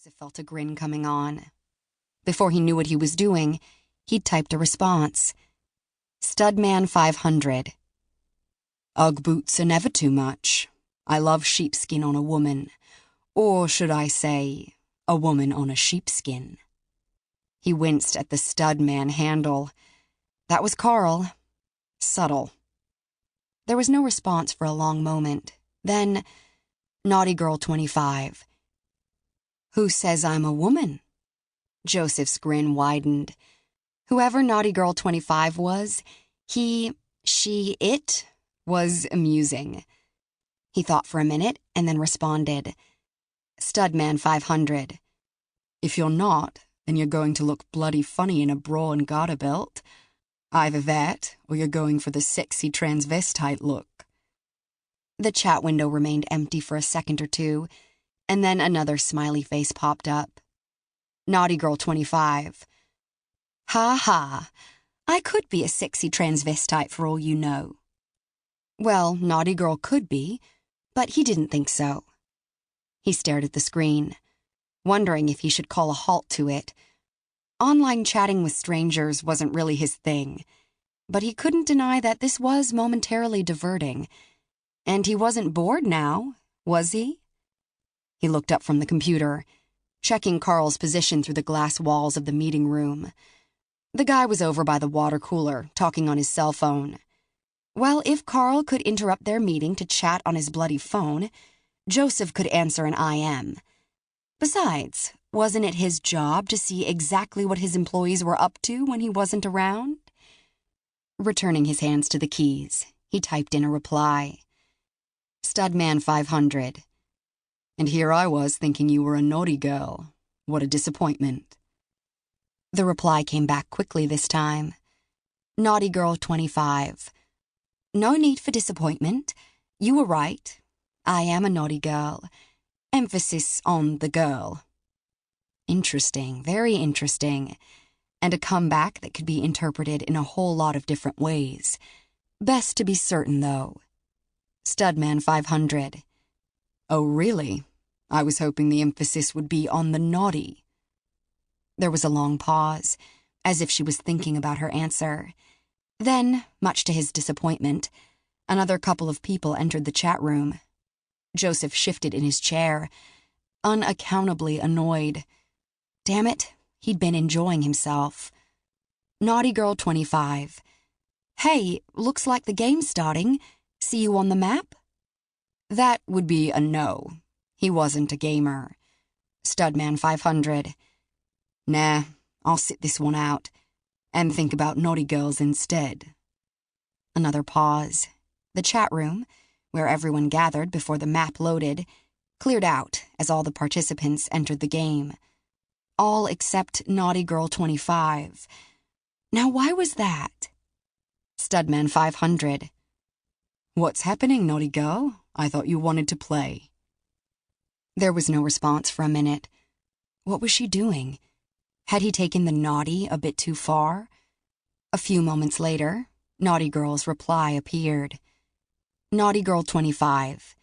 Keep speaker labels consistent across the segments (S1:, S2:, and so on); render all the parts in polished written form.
S1: Joseph felt a grin coming on. Before he knew what he was doing, he'd typed a response. Studman 500. Ugg boots are never too much. I love sheepskin on a woman. Or should I say, a woman on a sheepskin. He winced at the Studman handle. That was Carl. Subtle. There was no response for a long moment. Then, Naughty Girl 25. Who says I'm a woman? Joseph's grin widened. Whoever Naughty Girl 25 was, it was amusing. He thought for a minute and then responded. Studman 500. If you're not, then you're going to look bloody funny in a bra and garter belt. Either that, or you're going for the sexy transvestite look. The chat window remained empty for a second or two, and then another smiley face popped up. Naughty Girl 25. Ha ha, I could be a sexy transvestite for all you know. Well, Naughty Girl could be, but he didn't think so. He stared at the screen, wondering if he should call a halt to it. Online chatting with strangers wasn't really his thing, but he couldn't deny that this was momentarily diverting. And he wasn't bored now, was he? He looked up from the computer, checking Carl's position through the glass walls of the meeting room. The guy was over by the water cooler, talking on his cell phone. Well, if Carl could interrupt their meeting to chat on his bloody phone, Joseph could answer an IM. Besides, wasn't it his job to see exactly what his employees were up to when he wasn't around? Returning his hands to the keys, he typed in a reply. Studman 500. And here I was thinking you were a naughty girl. What a disappointment. The reply came back quickly this time. Naughty Girl 25. No need for disappointment. You were right. I am a naughty girl. Emphasis on the girl. Interesting, very interesting. And a comeback that could be interpreted in a whole lot of different ways. Best to be certain, though. Studman 500. Oh, really? I was hoping the emphasis would be on the naughty. There was a long pause, as if she was thinking about her answer. Then, much to his disappointment, another couple of people entered the chat room. Joseph shifted in his chair, unaccountably annoyed. Damn it, he'd been enjoying himself. Naughty Girl 25. Hey, looks like the game's starting. See you on the map? That would be a no. He wasn't a gamer. Studman 500. Nah, I'll sit this one out and think about naughty girls instead. Another pause. The chat room, where everyone gathered before the map loaded, cleared out as all the participants entered the game. All except Naughty Girl 25. Now why was that? Studman 500. What's happening, naughty girl? I thought you wanted to play. There was no response for a minute. What was she doing? Had he taken the naughty a bit too far? A few moments later, Naughty Girl's reply appeared. Naughty Girl 25.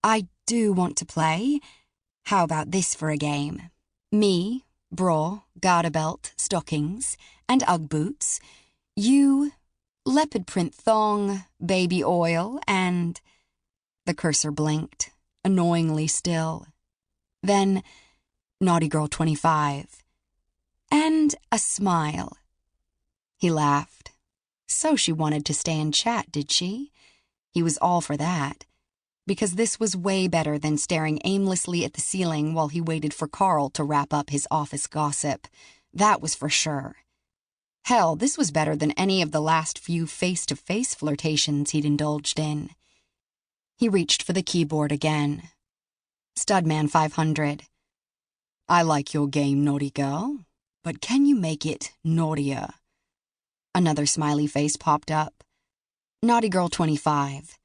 S1: I do want to play. How about this for a game? Me, bra, garter belt, stockings, and Ugg boots. You, leopard print thong, baby oil, and... The cursor blinked, annoyingly still. Then, Naughty Girl 25. And a smile. He laughed. So she wanted to stay and chat, did she? He was all for that, because this was way better than staring aimlessly at the ceiling while he waited for Carl to wrap up his office gossip. That was for sure. Hell, this was better than any of the last few face-to-face flirtations he'd indulged in. He reached for the keyboard again. Studman 500. I like your game, naughty girl, but can you make it naughtier? Another smiley face popped up. Naughty Girl 25.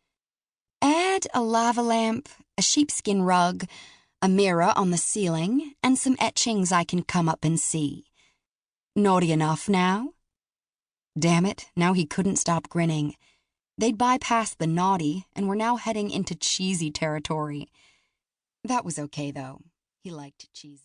S1: Add a lava lamp, a sheepskin rug, a mirror on the ceiling, and some etchings I can come up and see. Naughty enough now? Damn it, now he couldn't stop grinning. They'd bypassed the naughty and were now heading into cheesy territory. That was okay, though. He liked cheesy.